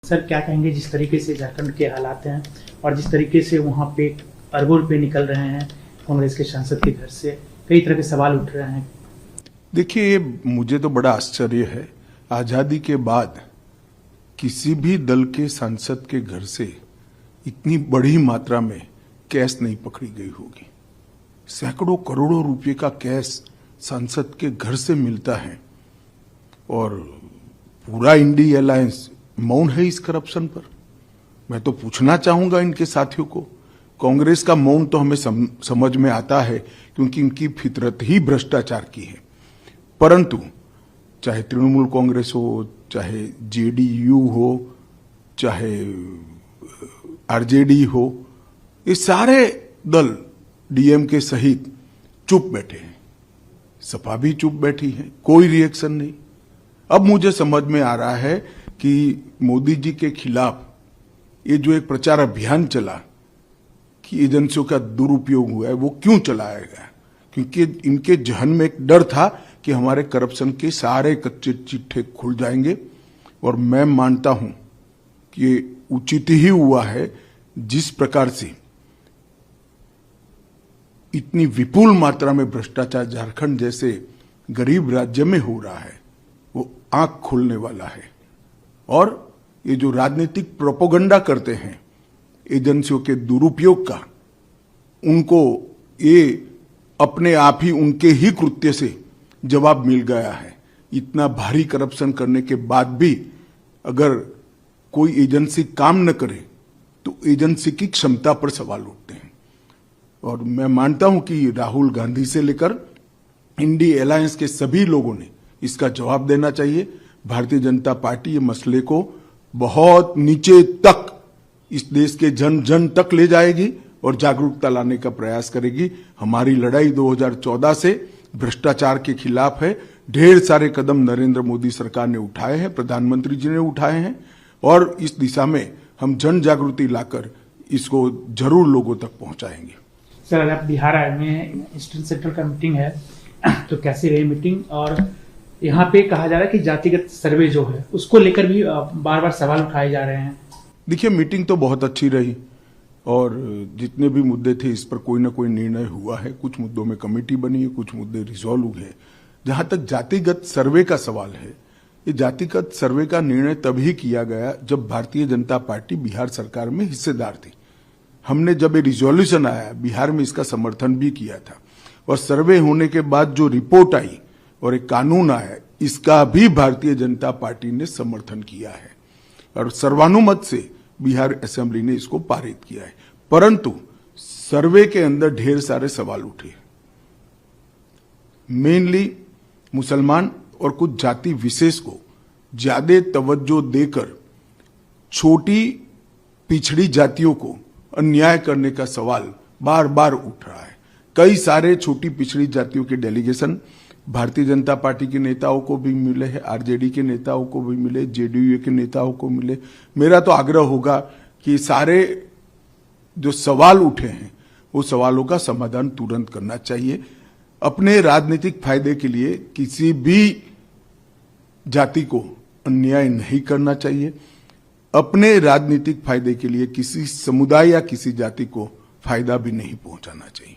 Sir क्या कहेंगे जिस तरीके से झारखंड के हालात हैं और जिस तरीके से वहाँ पे अरबों रुपये निकल रहे हैं कांग्रेस के सांसद के घर से, कई तरह के सवाल उठ रहे हैं। देखिए, मुझे तो बड़ा आश्चर्य है, आजादी के बाद किसी भी दल के सांसद के घर से इतनी बड़ी मात्रा में कैश नहीं पकड़ी गई होगी। सैकड़ों करोड़ों रुपए का कैश सांसद के घर से मिलता है और पूरा इंडी अलायंस मौन है इस करप्शन पर। मैं तो पूछना चाहूंगा इनके साथियों को, कांग्रेस का मौन तो हमें समझ में आता है क्योंकि इनकी फितरत ही भ्रष्टाचार की है, परंतु चाहे तृणमूल कांग्रेस हो, चाहे जेडीयू हो, चाहे आरजेडी हो, ये सारे दल डीएमके सहित चुप बैठे हैं। सपा भी चुप बैठी है, कोई रिएक्शन नहीं। अब मुझे समझ में आ रहा है कि मोदी जी के खिलाफ ये जो एक प्रचार अभियान चला कि एजेंसियों का दुरुपयोग हुआ है, वो क्यों चलाया गया? क्योंकि इनके जहन में एक डर था कि हमारे करप्शन के सारे कच्चे चिट्ठे खुल जाएंगे। और मैं मानता हूं कि ये उचित ही हुआ है। जिस प्रकार से इतनी विपुल मात्रा में भ्रष्टाचार झारखंड जैसे गरीब राज्य में हो रहा है, वो आंख खोलने वाला है। और ये जो राजनीतिक प्रोपेगेंडा करते हैं एजेंसियों के दुरुपयोग का, उनको ये अपने आप ही उनके ही कृत्य से जवाब मिल गया है। इतना भारी करप्शन करने के बाद भी अगर कोई एजेंसी काम न करे तो एजेंसी की क्षमता पर सवाल उठते हैं। और मैं मानता हूं कि राहुल गांधी से लेकर इंडी अलायंस के सभी लोगों ने इसका जवाब देना चाहिए। भारतीय जनता पार्टी ये मसले को बहुत नीचे तक, इस देश के जन जन तक ले जाएगी और जागरूकता लाने का प्रयास करेगी। हमारी लड़ाई 2014 से भ्रष्टाचार के खिलाफ है। ढेर सारे कदम नरेंद्र मोदी सरकार ने उठाए हैं, प्रधानमंत्री जी ने उठाए हैं, और इस दिशा में हम जन जागृति लाकर इसको जरूर लोगों तक पहुंचाएंगे। सर अगर आप बिहार आए हुए हैं, ईस्टर्न सेंट्रल का मीटिंग है, तो कैसे रही मीटिंग? और यहाँ पे कहा जा रहा है कि जातिगत सर्वे जो है उसको लेकर भी बार बार सवाल उठाए जा रहे हैं। देखिए, मीटिंग तो बहुत अच्छी रही और जितने भी मुद्दे थे इस पर कोई ना कोई निर्णय हुआ है। कुछ मुद्दों में कमेटी बनी है, कुछ मुद्दे रिजॉल्व हुए हैं। जहां तक जातिगत सर्वे का सवाल है, ये जातिगत सर्वे का निर्णय तभी किया गया जब भारतीय जनता पार्टी बिहार सरकार में हिस्सेदार थी। हमने जब ये रिजोल्यूशन आया, बिहार में इसका समर्थन भी किया था, और सर्वे होने के बाद जो रिपोर्ट आई और एक कानून आया, इसका भी भारतीय जनता पार्टी ने समर्थन किया है और सर्वानुमत से बिहार असेंबली ने इसको पारित किया है। परंतु सर्वे के अंदर ढेर सारे सवाल उठे, मेनली मुसलमान और कुछ जाति विशेष को ज्यादा तवज्जो देकर छोटी पिछड़ी जातियों को अन्याय करने का सवाल बार बार उठ रहा है। कई सारे छोटी पिछड़ी जातियों के डेलीगेशन भारतीय जनता पार्टी के नेताओं को भी मिले हैं, आरजेडी के नेताओं को भी मिले, जेडीयू के नेताओं को मिले। मेरा तो आग्रह होगा कि सारे जो सवाल उठे हैं वो सवालों का समाधान तुरंत करना चाहिए। अपने राजनीतिक फायदे के लिए किसी भी जाति को अन्याय नहीं करना चाहिए। अपने राजनीतिक फायदे के लिए किसी समुदाय या किसी जाति को फायदा भी नहीं पहुंचाना चाहिए।